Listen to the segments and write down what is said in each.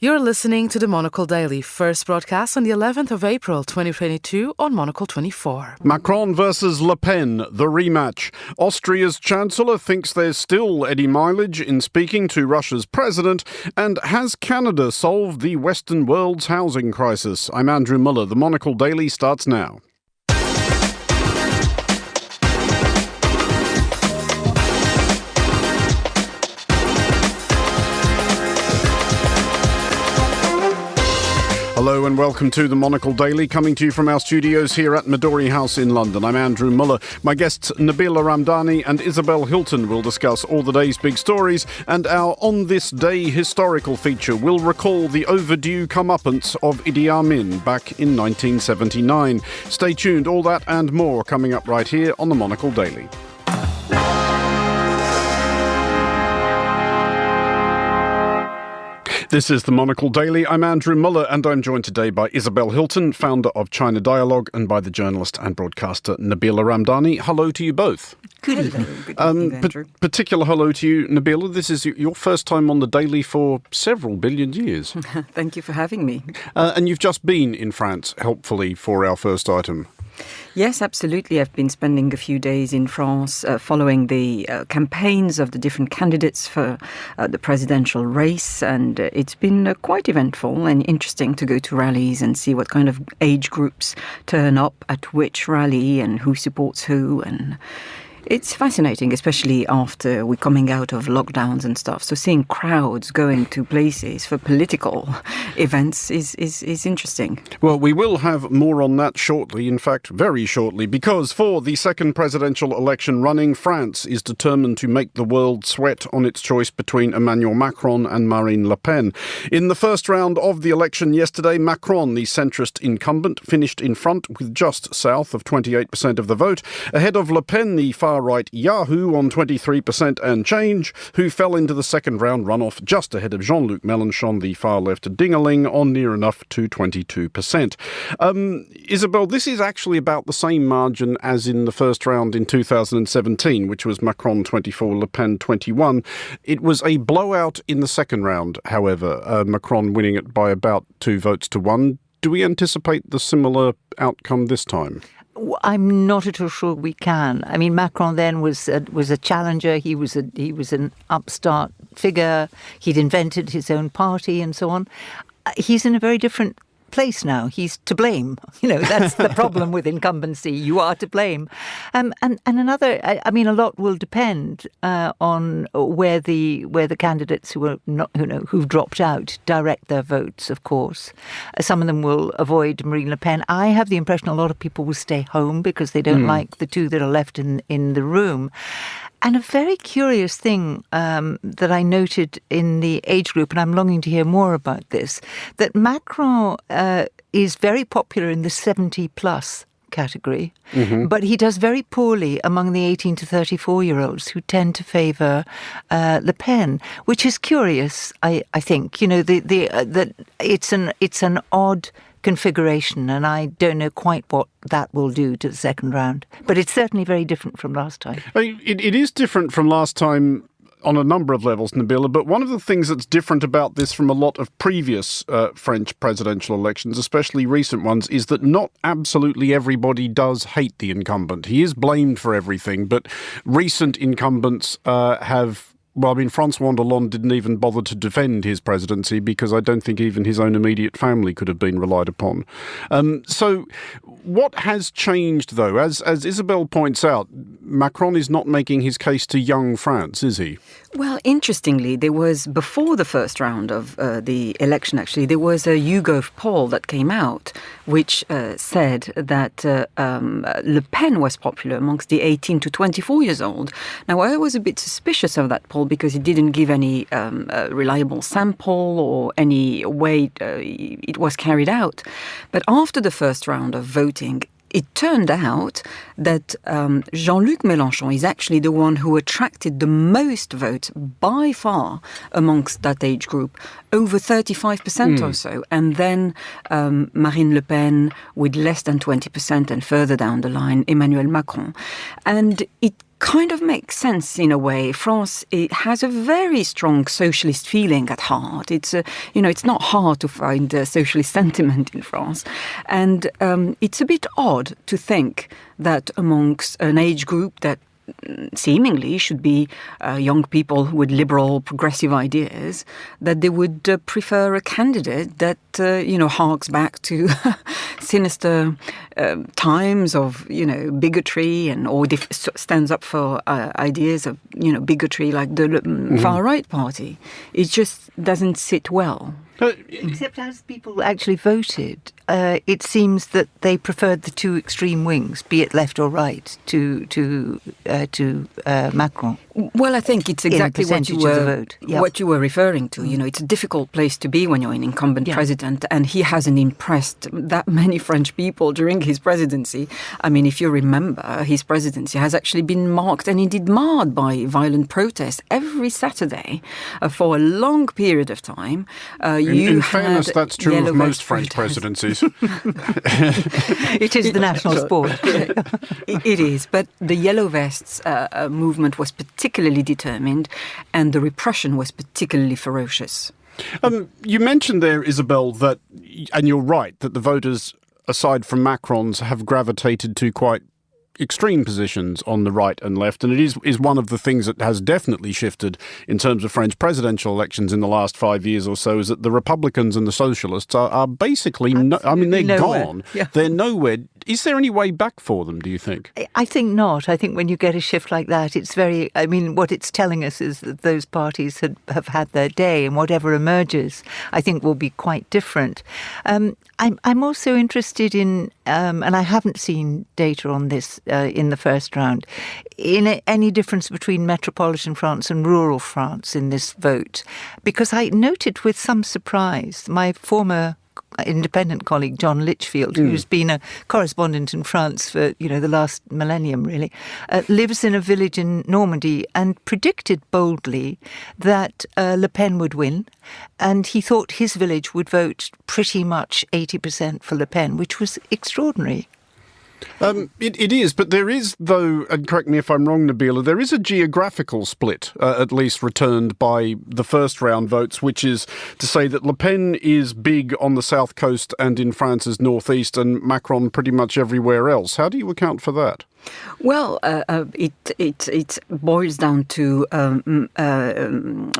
You're listening to the Monocle Daily, first broadcast on the 11th of April 2022 on Monocle 24. Macron versus Le Pen, the rematch. Austria's chancellor thinks there's still any mileage in speaking to Russia's president. And has Canada solved the Western world's housing crisis? I'm Andrew Muller. The Monocle Daily starts now. Hello and welcome to the Monocle Daily, coming to you from our studios here at Midori House in London. I'm Andrew Muller. My guests Nabila Ramdani and Isabel Hilton will discuss all the day's big stories, and our On This Day historical feature will recall the overdue comeuppance of Idi Amin back in 1979. Stay tuned, all that and more coming up right here on the Monocle Daily. This is the Monocle Daily. I'm Andrew Muller, and I'm joined today by Isabel Hilton, founder of China Dialogue, and by the journalist and broadcaster Nabila Ramdani. Hello to you both. Good evening. Good evening, Andrew. Particular hello to you, Nabila. This is your first time on the Daily for several billion years. Thank you for having me. And you've just been in France, helpfully, for our first item. Yes, absolutely. I've been spending a few days in France following the campaigns of the different candidates for the presidential race. And it's been quite eventful and interesting to go to rallies and see what kind of age groups turn up at which rally and who supports who. And it's fascinating, especially after we're coming out of lockdowns and stuff. So seeing crowds going to places for political events is interesting. Well, we will have more on that shortly, in fact, very shortly, because for the second presidential election running, France is determined to make the world sweat on its choice between Emmanuel Macron and Marine Le Pen. In the first round of the election yesterday, Macron, the centrist incumbent, finished in front with just south of 28% of the vote, ahead of Le Pen, the far-right Yahoo, on 23% and change, who fell into the second round runoff just ahead of Jean-Luc Mélenchon, the far-left dingaling, on near enough to 22%. Isabel, this is actually about the same margin as in the first round in 2017, which was Macron 24, Le Pen 21. It was a blowout in the second round, however, Macron winning it by about 2 votes to 1. Do we anticipate the similar outcome this time? I'm not at all sure we can. I mean, Macron then was a challenger. He was an upstart figure. He'd invented his own party and so on. He's in a very different place now. He's to blame. That's the problem with incumbency. You are to blame. And another, I mean, a lot will depend on where the candidates who've dropped out direct their votes, of course. Some of them will avoid Marine Le Pen. I have the impression a lot of people will stay home because they don't like the two that are left in the room. And a very curious thing that I noted in the age group, and I'm longing to hear more about this, that Macron is very popular in the 70-plus category, but he does very poorly among the 18 to 34-year-olds who tend to favour Le Pen, which is curious, I think. That it's an odd configuration, and I don't know quite what that will do to the second round. But it's certainly very different from last time. It is different from last time on a number of levels, Nabila, but one of the things that's different about this from a lot of previous French presidential elections, especially recent ones, is that not absolutely everybody does hate the incumbent. He is blamed for everything, but recent incumbents have... Well, I mean, François Hollande didn't even bother to defend his presidency because I don't think even his own immediate family could have been relied upon. So what has changed, though? As Isabel points out, Macron is not making his case to young France, is he? Well, interestingly, there was, before the first round of the election, actually, there was a YouGov poll that came out which said that Le Pen was popular amongst the 18 to 24 years old. Now, I was a bit suspicious of that poll because it didn't give any reliable sample or any way it was carried out. But after the first round of voting, it turned out that Jean-Luc Mélenchon is actually the one who attracted the most votes by far amongst that age group, over 35% or so. And then Marine Le Pen with less than 20%, and further down the line, Emmanuel Macron. And it kind of makes sense in a way. France, it has a very strong socialist feeling at heart. It's it's not hard to find socialist sentiment in France, and it's a bit odd to think that amongst an age group that seemingly should be young people with liberal, progressive ideas, that they would prefer a candidate that, harks back to sinister times of, bigotry or stands up for ideas of, bigotry like the far-right party. It just doesn't sit well. Except as people actually voted, it seems that they preferred the two extreme wings, be it left or right, to Macron. Well, I think it's exactly what you were referring to. It's a difficult place to be when you're an incumbent president, and he hasn't impressed that many French people during his presidency. I mean, if you remember, his presidency has actually been marked and indeed marred by violent protests every Saturday for a long period of time. In fairness, that's true of most French presidencies. It is the national sport. It is, but the Yellow Vests movement was particularly determined, and the repression was particularly ferocious. You mentioned there, Isabel, that, and you're right, that the voters, aside from Macron's, have gravitated to quite extreme positions on the right and left, and it is one of the things that has definitely shifted in terms of French presidential elections in the last 5 years or so, is that the Republicans and the Socialists are basically, they're nowhere. Gone. Yeah. They're nowhere. Is there any way back for them, do you think? I think not. I think when you get a shift like that, what it's telling us is that those parties have had their day, and whatever emerges, I think will be quite different. I'm also interested in, and I haven't seen data on this in the first round, in any difference between metropolitan France and rural France in this vote, because I noted with some surprise my former independent colleague John Litchfield, who's been a correspondent in France for the last millennium really, lives in a village in Normandy and predicted boldly that Le Pen would win, and he thought his village would vote pretty much 80% for Le Pen, which was extraordinary. It is, but there is, though, and correct me if I'm wrong, Nabila, there is a geographical split, at least returned by the first round votes, which is to say that Le Pen is big on the south coast and in France's northeast, and Macron pretty much everywhere else. How do you account for that? Well, it boils down to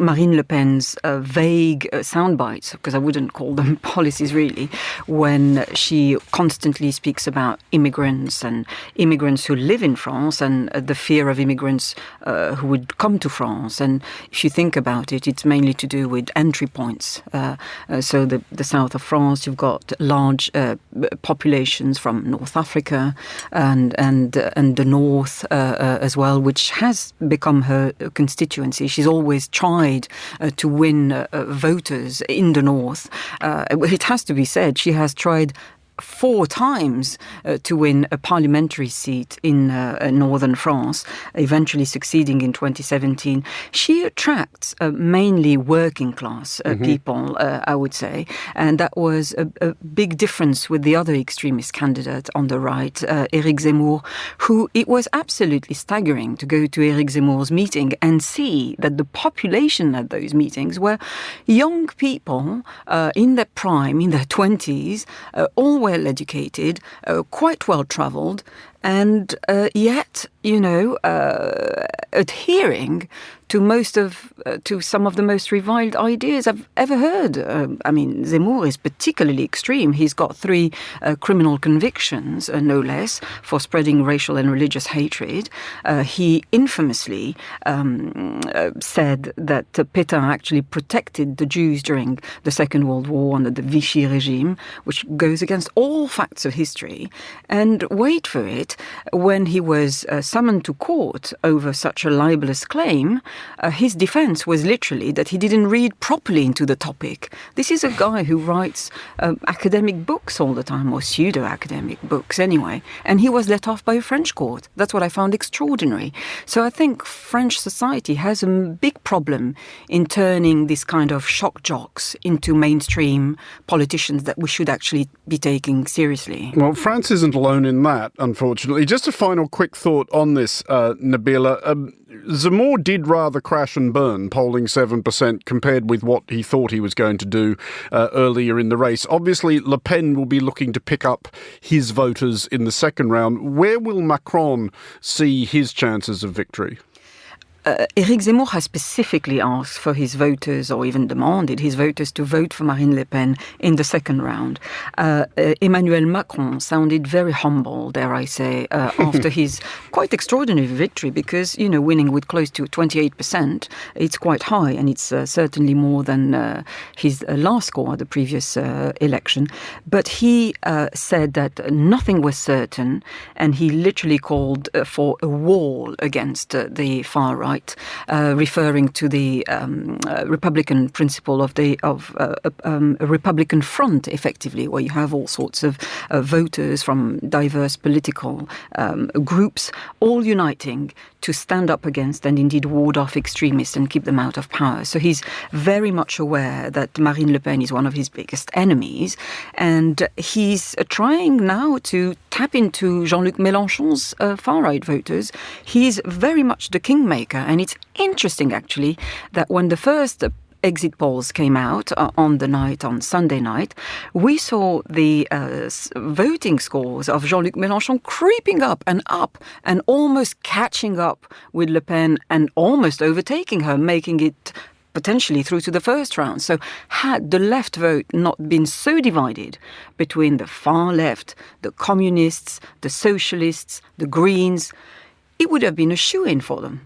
Marine Le Pen's vague sound bites, because I wouldn't call them policies really, when she constantly speaks about immigrants and immigrants who live in France and the fear of immigrants who would come to France. And if you think about it, it's mainly to do with entry points. So the south of France, you've got large populations from North Africa and the north as well, which has become her constituency. She's always tried to win voters in the north. It has to be said, she has tried 4 times to win a parliamentary seat in northern France, eventually succeeding in 2017. She attracts mainly working class people, I would say, and that was a big difference with the other extremist candidate on the right, Éric Zemmour, who it was absolutely staggering to go to Éric Zemmour's meeting and see that the population at those meetings were young people in their prime, in their 20s, all well educated, quite well travelled, and yet, adhering to some of the most reviled ideas I've ever heard. Zemmour is particularly extreme. He's got 3 criminal convictions, no less, for spreading racial and religious hatred. He infamously said that Pétain actually protected the Jews during the Second World War under the Vichy regime, which goes against all facts of history. And wait for it, when he was summoned to court over such a libelous claim, his defense was literally that he didn't read properly into the topic. This is a guy who writes academic books all the time, or pseudo-academic books anyway, and he was let off by a French court. That's what I found extraordinary. So I think French society has a big problem in turning this kind of shock jocks into mainstream politicians that we should actually be taking seriously. Well, France isn't alone in that, unfortunately. unfortunately. Just a final quick thought on this, Nabila. Zemmour did rather crash and burn, polling 7% compared with what he thought he was going to do earlier in the race. Obviously, Le Pen will be looking to pick up his voters in the second round. Where will Macron see his chances of victory? Eric Zemmour has specifically asked for his voters, or even demanded his voters, to vote for Marine Le Pen in the second round. Emmanuel Macron sounded very humble, dare I say, after his quite extraordinary victory, because, winning with close to 28%, it's quite high, and it's certainly more than his last score at the previous election. But he said that nothing was certain, and he literally called for a wall against the far right. Referring to the Republican principle of a Republican front, effectively, where you have all sorts of voters from diverse political groups, all uniting to stand up against and indeed ward off extremists and keep them out of power. So he's very much aware that Marine Le Pen is one of his biggest enemies, and he's trying now to tap into Jean-Luc Mélenchon's far-right voters. He's very much the kingmaker, and it's interesting, actually, that when the first exit polls came out on Sunday night, we saw the voting scores of Jean-Luc Mélenchon creeping up and almost catching up with Le Pen and almost overtaking her, making it potentially through to the first round. So had the left vote not been so divided between the far left, the communists, the socialists, the Greens, it would have been a shoo-in for them.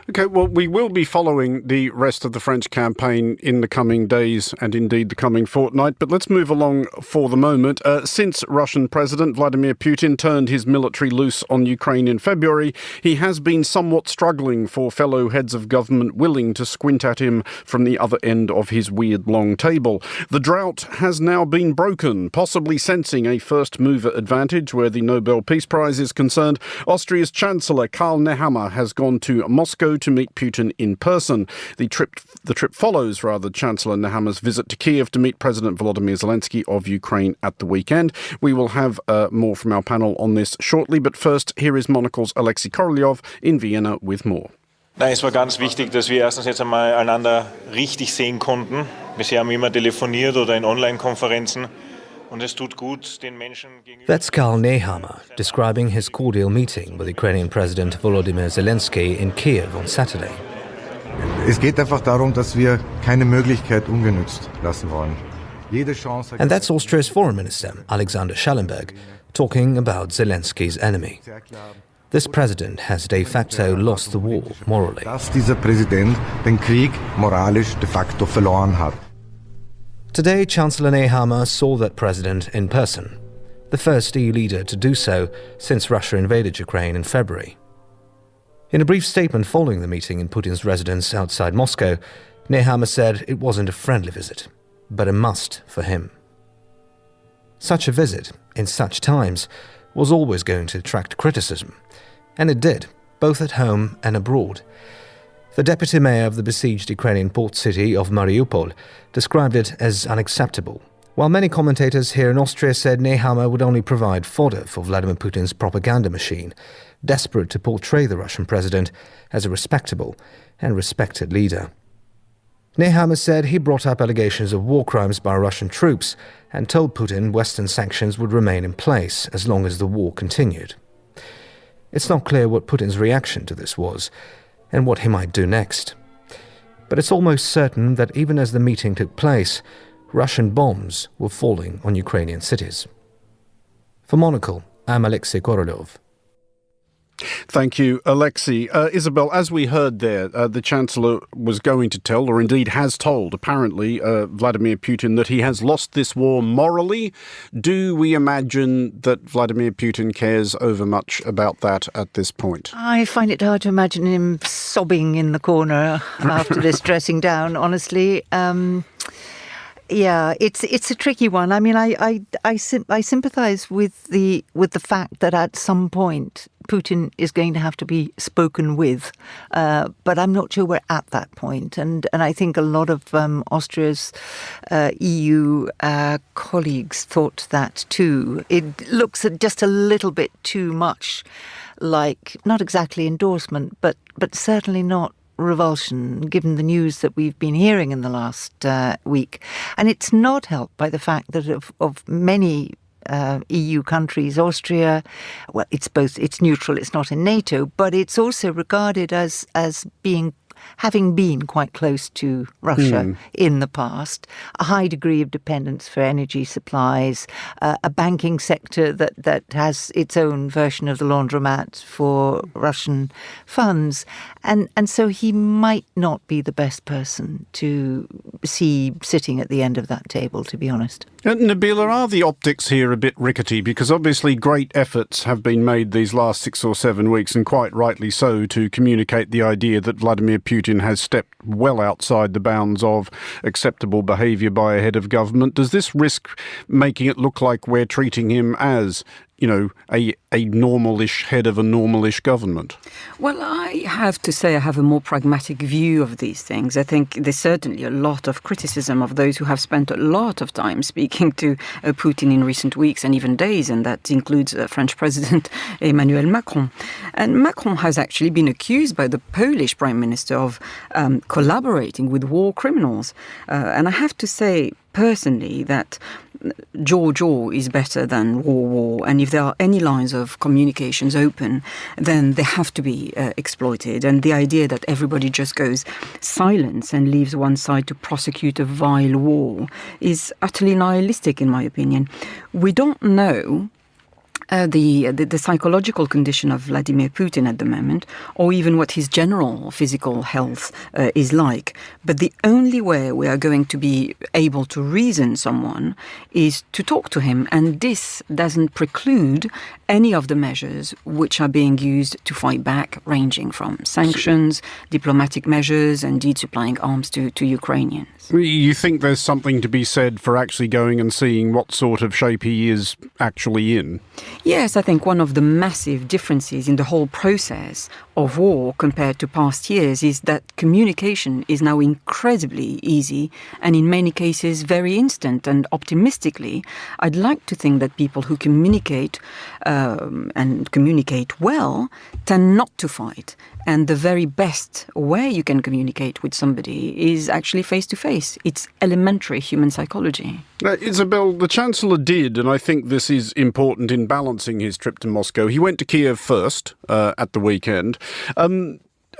Okay, well, we will be following the rest of the French campaign in the coming days and indeed the coming fortnight, but let's move along for the moment. Since Russian President Vladimir Putin turned his military loose on Ukraine in February, he has been somewhat struggling for fellow heads of government willing to squint at him from the other end of his weird long table. The drought has now been broken, possibly sensing a first-mover advantage where the Nobel Peace Prize is concerned. Austria's chancellor Karl Nehammer has gone to Moscow to meet Putin in person. The trip follows, Chancellor Nehammer's visit to Kiev to meet President Volodymyr Zelensky of Ukraine at the weekend. We will have more from our panel on this shortly, but first, here is Monocle's Alexei Korolyov in Vienna with more. Es war ganz wichtig, dass wir erstens jetzt einmal einander richtig sehen konnten. Bisher haben wir immer telefoniert oder in Online-Konferenzen. That's Karl Nehammer describing his cordial meeting with Ukrainian President Volodymyr Zelensky in Kiev on Saturday. Es geht einfach darum, dass wir keine Möglichkeit ungenutzt lassen wollen. And that's Austria's Foreign Minister, Alexander Schallenberg, talking about Zelensky's enemy. This president has de facto lost the war morally. Dass dieser Präsident den Krieg moralisch de facto verloren hat. Today, Chancellor Nehammer saw that president in person, the first EU leader to do so since Russia invaded Ukraine in February. In a brief statement following the meeting in Putin's residence outside Moscow, Nehammer said it wasn't a friendly visit, but a must for him. Such a visit, in such times, was always going to attract criticism, and it did, both at home and abroad. The deputy mayor of the besieged Ukrainian port city of Mariupol described it as unacceptable, while many commentators here in Austria said Nehammer would only provide fodder for Vladimir Putin's propaganda machine, desperate to portray the Russian president as a respectable and respected leader. Nehammer said he brought up allegations of war crimes by Russian troops and told Putin Western sanctions would remain in place as long as the war continued. It's not clear what Putin's reaction to this was, and what he might do next. But it's almost certain that even as the meeting took place, Russian bombs were falling on Ukrainian cities. For Monocle, I'm Alexei Korolyov. Thank you, Alexei. Isabel, as we heard there, the Chancellor was going to tell, or indeed has told, apparently, Vladimir Putin that he has lost this war morally. Do we imagine that Vladimir Putin cares overmuch about that at this point? I find it hard to imagine him sobbing in the corner after this dressing down, honestly. Yeah, it's a tricky one. I mean, I sympathise with the fact that at some point Putin is going to have to be spoken with, but I'm not sure we're at that point. And I think a lot of Austria's EU colleagues thought that too. It looks just a little bit too much like not exactly endorsement, but certainly not revulsion, given the news that we've been hearing in the last week. And it's not helped by the fact that of many EU countries, Austria, well, it's neutral, it's not in NATO, but it's also regarded as having been quite close to Russia in the past, a high degree of dependence for energy supplies, a banking sector that has its own version of the laundromat for Russian funds. And so he might not be the best person to see sitting at the end of that table, to be honest. Nabila, are the optics here a bit rickety? Because obviously great efforts have been made these last 6 or 7 weeks, and quite rightly so, to communicate the idea that Vladimir Putin has stepped well outside the bounds of acceptable behaviour by a head of government. Does this risk making it look like we're treating him as, you know, a normal-ish head of a normal-ish government? Well, I have to say I have a more pragmatic view of these things. I think there's certainly a lot of criticism of those who have spent a lot of time speaking to Putin in recent weeks and even days, and that includes French President Emmanuel Macron. And Macron has actually been accused by the Polish Prime Minister of collaborating with war criminals. And I have to say, personally, that jaw is better than war, and if there are any lines of communications open, then they have to be exploited. And the idea that everybody just goes silent and leaves one side to prosecute a vile war is utterly nihilistic, in my opinion. We don't know the psychological condition of Vladimir Putin at the moment, or even what his general physical health is like. But the only way we are going to be able to reason someone is to talk to him. And this doesn't preclude any of the measures which are being used to fight back, ranging from sanctions, diplomatic measures, and indeed supplying arms to Ukrainians. You think there's something to be said for actually going and seeing what sort of shape he is actually in? Yes, I think one of the massive differences in the whole process of war compared to past years is that communication is now incredibly easy and in many cases very instant. And optimistically, I'd like to think that people who communicate and communicate well tend not to fight. And the very best way you can communicate with somebody is actually face-to-face. It's elementary human psychology. Isabel, the Chancellor did, and I think this is important in balancing his trip to Moscow. He went to Kiev first at the weekend,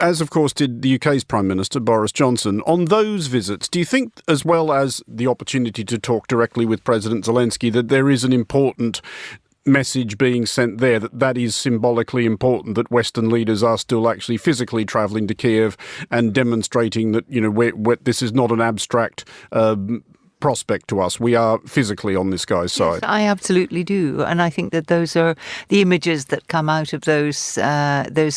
as of course did the UK's Prime Minister, Boris Johnson. On those visits, do you think, as well as the opportunity to talk directly with President Zelensky, that there is an important message being sent there, that is symbolically important, that Western leaders are still actually physically travelling to Kiev and demonstrating that, you know, this is not an abstract prospect to us. We are physically on this guy's side. Yes, I absolutely do, and I think that those are the images that come out of those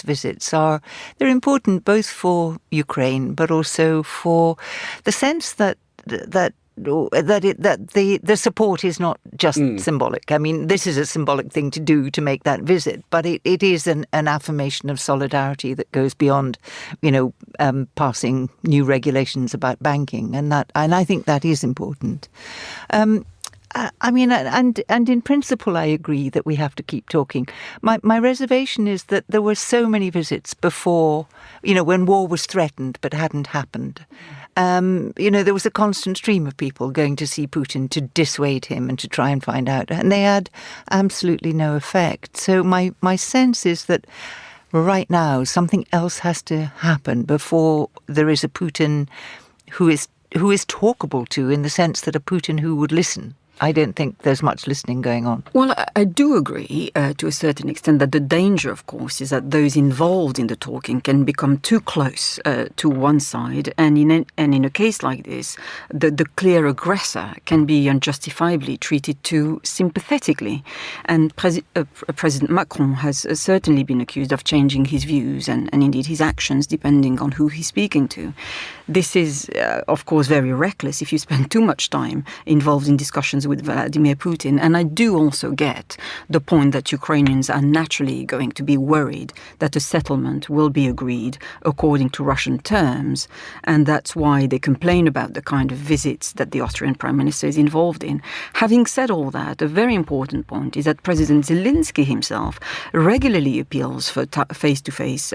visits. They're important both for Ukraine, but also for the sense that the support is not just symbolic. I mean, this is a symbolic thing to do, to make that visit, but it is an affirmation of solidarity that goes beyond, passing new regulations about banking, and I think that is important. I mean, and in principle, I agree that we have to keep talking. My reservation is that there were so many visits before, when war was threatened but hadn't happened. There was a constant stream of people going to see Putin to dissuade him and to try and find out, and they had absolutely no effect. So my sense is that right now something else has to happen before there is a Putin who is talkable to, in the sense that a Putin who would listen. I don't think there's much listening going on. Well, I do agree to a certain extent that the danger, of course, is that those involved in the talking can become too close to one side, and in a case like this, the clear aggressor can be unjustifiably treated too sympathetically. And President Macron has certainly been accused of changing his views and indeed his actions depending on who he's speaking to. This is, of course, very reckless if you spend too much time involved in discussions with Vladimir Putin. And I do also get the point that Ukrainians are naturally going to be worried that a settlement will be agreed according to Russian terms. And that's why they complain about the kind of visits that the Austrian Prime Minister is involved in. Having said all that, a very important point is that President Zelensky himself regularly appeals for face-to-face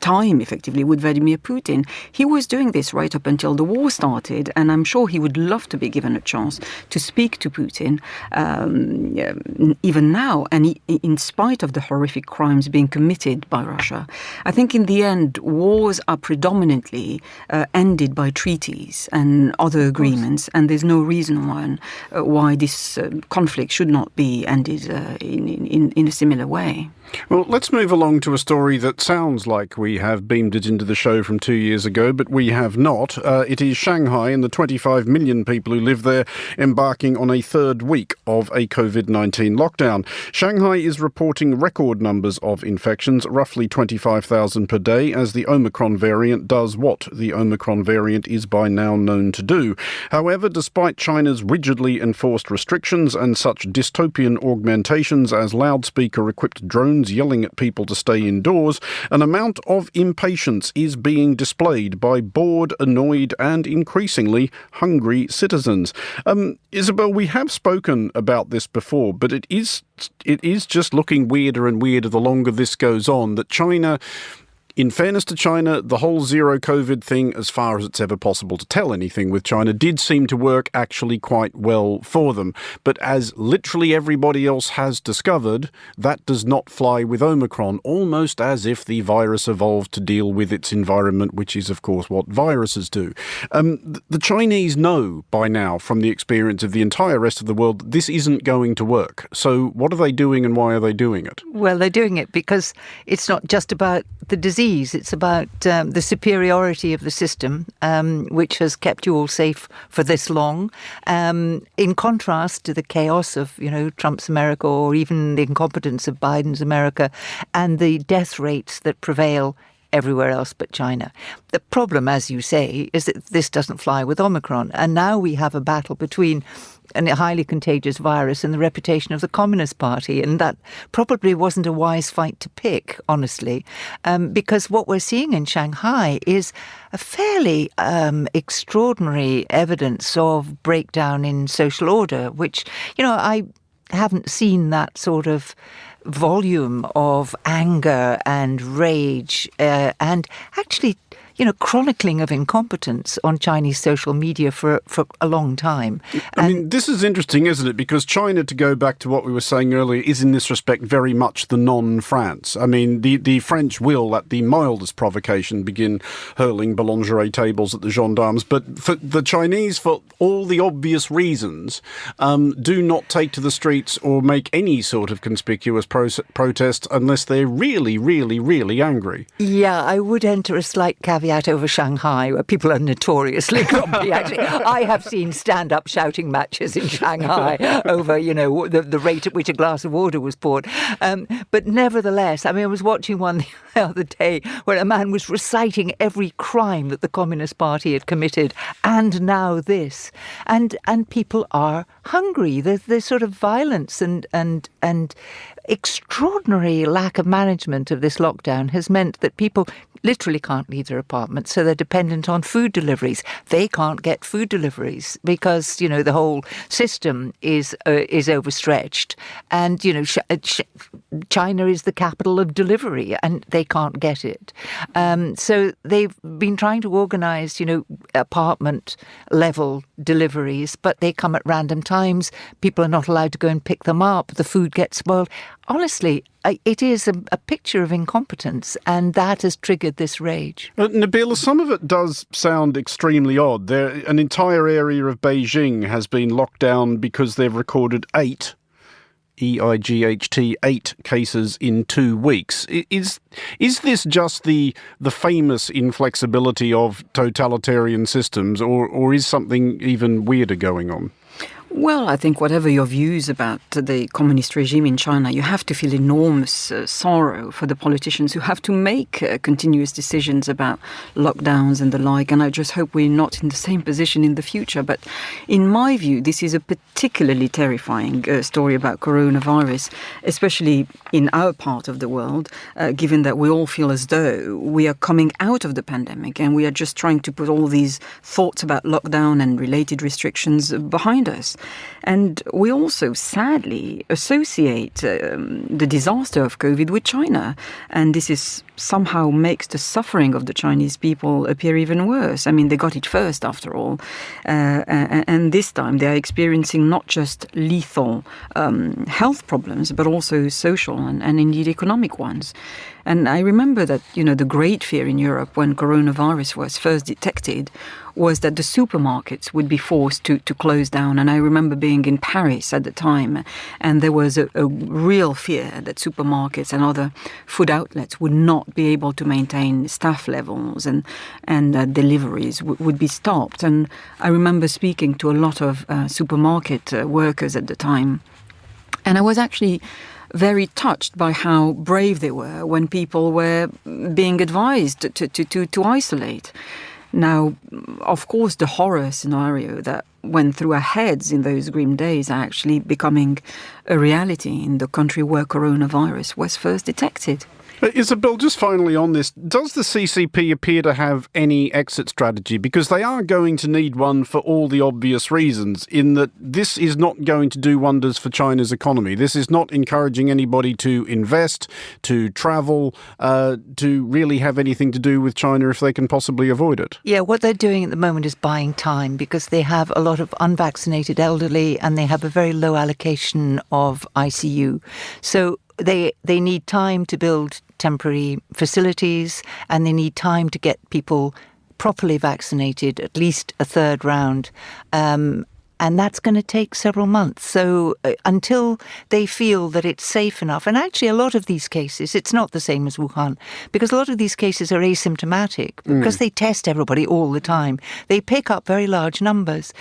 time, effectively, with Vladimir Putin. He was doing this right up until the war started, and I'm sure he would love to be given a chance to speak to Putin even now, and in spite of the horrific crimes being committed by Russia. I think in the end, wars are predominantly ended by treaties and other agreements, and there's no reason why this conflict should not be ended in a similar way. Well, let's move along to a story that sounds like we have beamed it into the show from 2 years ago, but we have not. It is Shanghai and the 25 million people who live there embarking on a third week of a COVID-19 lockdown. Shanghai is reporting record numbers of infections, roughly 25,000 per day, as the Omicron variant does what the Omicron variant is by now known to do. However, despite China's rigidly enforced restrictions and such dystopian augmentations as loudspeaker-equipped drones yelling at people to stay indoors, an amount of impatience is being displayed by bored, annoyed and increasingly hungry citizens. Isabel, we have spoken about this before, but it is just looking weirder and weirder the longer this goes on, that China... In fairness to China, the whole zero COVID thing, as far as it's ever possible to tell anything with China, did seem to work actually quite well for them. But as literally everybody else has discovered, that does not fly with Omicron, almost as if the virus evolved to deal with its environment, which is, of course, what viruses do. The Chinese know by now, from the experience of the entire rest of the world, that this isn't going to work. So what are they doing and why are they doing it? Well, they're doing it because it's not just about the disease. It's about the superiority of the system, which has kept you all safe for this long. In contrast to the chaos of, Trump's America, or even the incompetence of Biden's America, and the death rates that prevail everywhere else but China. The problem, as you say, is that this doesn't fly with Omicron. And now we have a battle between a highly contagious virus and the reputation of the Communist Party. And that probably wasn't a wise fight to pick, honestly, because what we're seeing in Shanghai is a fairly extraordinary evidence of breakdown in social order, which, I haven't seen that sort of volume of anger and rage and actually, chronicling of incompetence on Chinese social media for a long time. I mean, this is interesting, isn't it? Because China, to go back to what we were saying earlier, is in this respect very much the non-France. I mean, the French will, at the mildest provocation, begin hurling boulangerie tables at the gendarmes. But for the Chinese, for all the obvious reasons, do not take to the streets or make any sort of conspicuous protest unless they're really, really, really angry. Yeah, I would enter a slight caveat over Shanghai, where people are notoriously grumpy. Actually, I have seen stand-up shouting matches in Shanghai over, the rate at which a glass of water was poured. But nevertheless, I was watching one the other day where a man was reciting every crime that the Communist Party had committed, and now this. And people are hungry. There's sort of violence and extraordinary lack of management of this lockdown has meant that people literally can't leave their apartments, so they're dependent on food deliveries. They can't get food deliveries because, the whole system is overstretched. And, China is the capital of delivery and they can't get it. So they've been trying to organise, apartment level deliveries, but they come at random times. People are not allowed to go and pick them up. The food gets spoiled. Honestly, it is a picture of incompetence, and that has triggered this rage. Nabila, some of it does sound extremely odd. An entire area of Beijing has been locked down because they've recorded 8 cases in 2 weeks. Is this just the famous inflexibility of totalitarian systems, or is something even weirder going on? Well, I think whatever your views about the communist regime in China, you have to feel enormous sorrow for the politicians who have to make continuous decisions about lockdowns and the like. And I just hope we're not in the same position in the future. But in my view, this is a particularly terrifying story about coronavirus, especially in our part of the world, given that we all feel as though we are coming out of the pandemic and we are just trying to put all these thoughts about lockdown and related restrictions behind us. And we also sadly associate the disaster of COVID with China. And this is somehow makes the suffering of the Chinese people appear even worse. I mean, they got it first, after all. And this time they are experiencing not just lethal health problems, but also social and indeed economic ones. And I remember that, the great fear in Europe when coronavirus was first detected was that the supermarkets would be forced to close down. And I remember being in Paris at the time, and there was a real fear that supermarkets and other food outlets would not be able to maintain staff levels, and deliveries would be stopped. And I remember speaking to a lot of supermarket workers at the time, and I was actually very touched by how brave they were when people were being advised to isolate. Now, of course, the horror scenario that went through our heads in those grim days are actually becoming a reality in the country where coronavirus was first detected. Isabel, just finally on this, does the CCP appear to have any exit strategy? Because they are going to need one for all the obvious reasons, in that this is not going to do wonders for China's economy. This is not encouraging anybody to invest, to travel, to really have anything to do with China if they can possibly avoid it. Yeah, what they're doing at the moment is buying time, because they have a lot of unvaccinated elderly and they have a very low allocation of ICU. So they need time to build temporary facilities, and they need time to get people properly vaccinated, at least a third round. And that's going to take several months. So until they feel that it's safe enough, and actually a lot of these cases, it's not the same as Wuhan, because a lot of these cases are asymptomatic, because they test everybody all the time. They pick up very large numbers.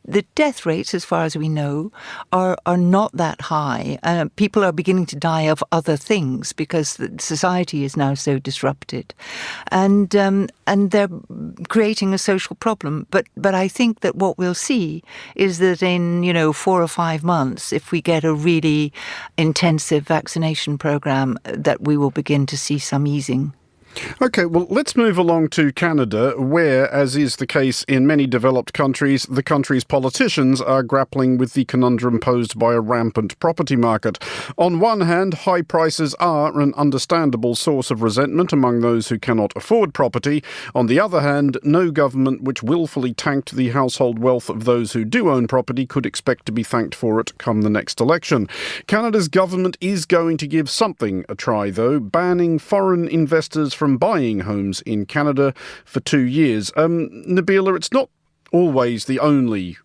The death rates, as far as we know, are not that high. People are beginning to die of other things because the society is now so disrupted, and they're creating a social problem. But I think that what we'll see is that in 4 or 5 months, if we get a really intensive vaccination program, that we will begin to see some easing. OK, well, let's move along to Canada, where, as is the case in many developed countries, the country's politicians are grappling with the conundrum posed by a rampant property market. On one hand, high prices are an understandable source of resentment among those who cannot afford property. On the other hand, no government which willfully tanked the household wealth of those who do own property could expect to be thanked for it come the next election. Canada's government is going to give something a try, though, banning foreign investors from buying homes in Canada for 2 years. Nabila, it's not always the only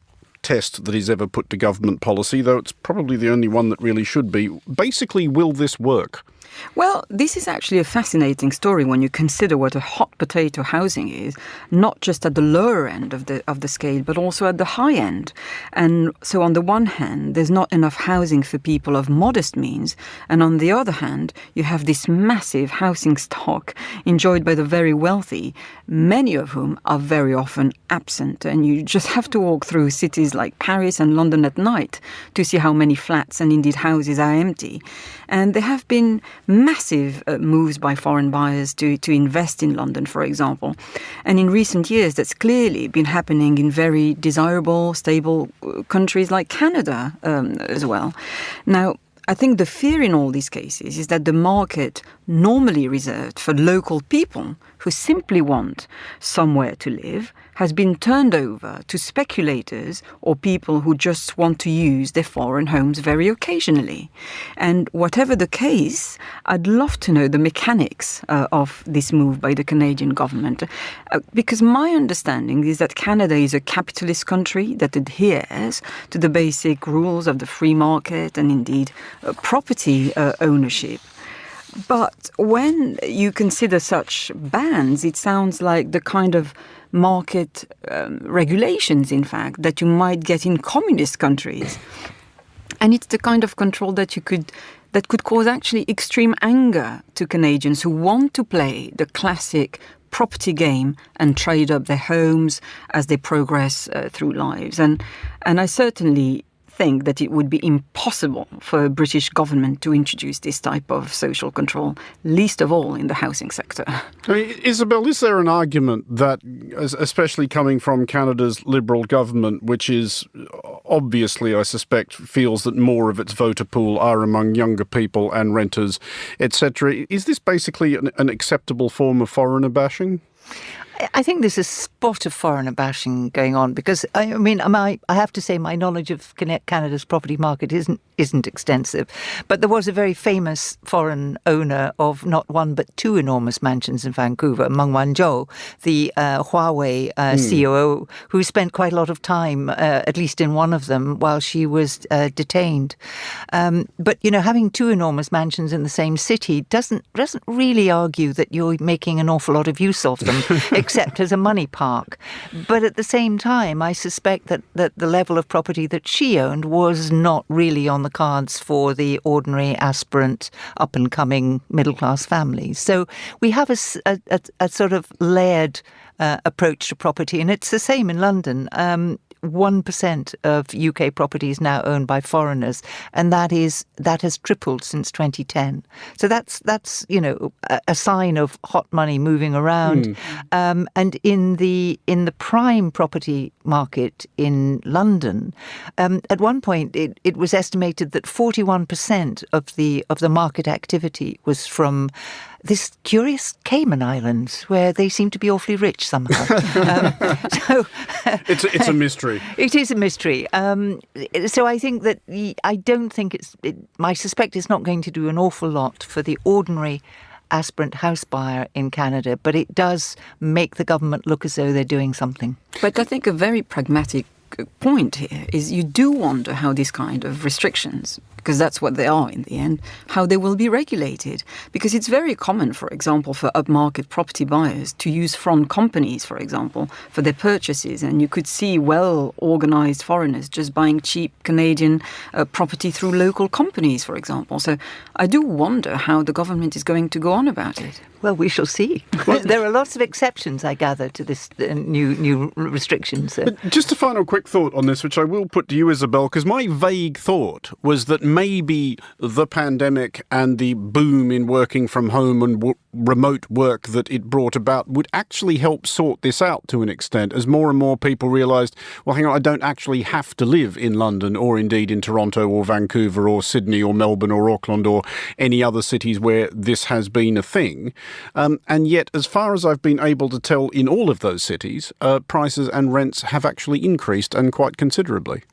test that is ever put to government policy, though it's probably the only one that really should be. Basically, will this work? Well, this is actually a fascinating story when you consider what a hot potato housing is, not just at the lower end of the scale, but also at the high end. And so on the one hand, there's not enough housing for people of modest means. And on the other hand, you have this massive housing stock enjoyed by the very wealthy, many of whom are very often absent. And you just have to walk through cities like Paris and London at night to see how many flats and indeed houses are empty. And there have been massive moves by foreign buyers to invest in London, for example. And in recent years, that's clearly been happening in very desirable, stable countries like Canada as well. Now, I think the fear in all these cases is that the market, normally reserved for local people who simply want somewhere to live, has been turned over to speculators or people who just want to use their foreign homes very occasionally. And whatever the case, I'd love to know the mechanics of this move by the Canadian government, because my understanding is that Canada is a capitalist country that adheres to the basic rules of the free market and indeed property ownership. But when you consider such bans, it sounds like the kind of market regulations, in fact, that you might get in communist countries. And it's the kind of control that could cause actually extreme anger to Canadians who want to play the classic property game and trade up their homes as they progress through lives. And I certainly think that it would be impossible for a British government to introduce this type of social control, least of all in the housing sector. I mean, Isabel, is there an argument that, especially coming from Canada's Liberal government, which is obviously, I suspect, feels that more of its voter pool are among younger people and renters, etc., is this basically an acceptable form of foreigner bashing? I think there's a spot of foreigner bashing going on because, I have to say my knowledge of Canada's property market isn't extensive. But there was a very famous foreign owner of not one but two enormous mansions in Vancouver, Meng Wanzhou, the Huawei COO, who spent quite a lot of time, at least in one of them, while she was detained. But, having two enormous mansions in the same city doesn't really argue that you're making an awful lot of use of them, except as a money park. But at the same time, I suspect that the level of property that she owned was not really on the cards for the ordinary aspirant, up-and-coming middle-class families. So we have a sort of layered approach to property, and it's the same in London. 1% of UK property is now owned by foreigners, and that has tripled since 2010. So that's a sign of hot money moving around. And in the prime property market in London, at one point it was estimated that 41% of the market activity was from this curious Cayman Islands, where they seem to be awfully rich somehow. So it's a mystery. It is a mystery. So I think that I don't think I suspect it's not going to do an awful lot for the ordinary aspirant house buyer in Canada, but it does make the government look as though they're doing something. But I think a very pragmatic point here is you do wonder how these kind of restrictions, because that's what they are in the end, how they will be regulated. Because it's very common, for example, for upmarket property buyers to use front companies, for example, for their purchases. And you could see well-organized foreigners just buying cheap Canadian property through local companies, for example. So I do wonder how the government is going to go on about it. Well, we shall see. There are lots of exceptions, I gather, to this new restrictions. But just a final quick thought on this, which I will put to you, Isabel, because my vague thought was that maybe the pandemic and the boom in working from home and remote work that it brought about would actually help sort this out to an extent, as more and more people realised, well, hang on, I don't actually have to live in London or indeed in Toronto or Vancouver or Sydney or Melbourne or Auckland or any other cities where this has been a thing. And yet, as far as I've been able to tell, in all of those cities, prices and rents have actually increased and quite considerably.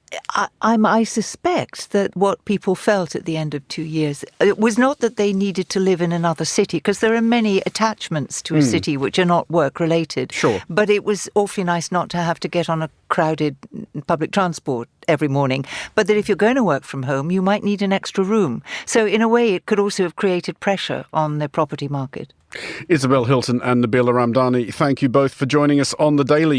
I suspect that what people felt at the end of 2 years, it was not that they needed to live in another city, because there are many attachments to a city which are not work-related. Sure. But it was awfully nice not to have to get on a crowded public transport every morning. But that if you're going to work from home, you might need an extra room. So in a way, it could also have created pressure on the property market. Isabel Hilton and Nabila Ramdani, thank you both for joining us on The Daily.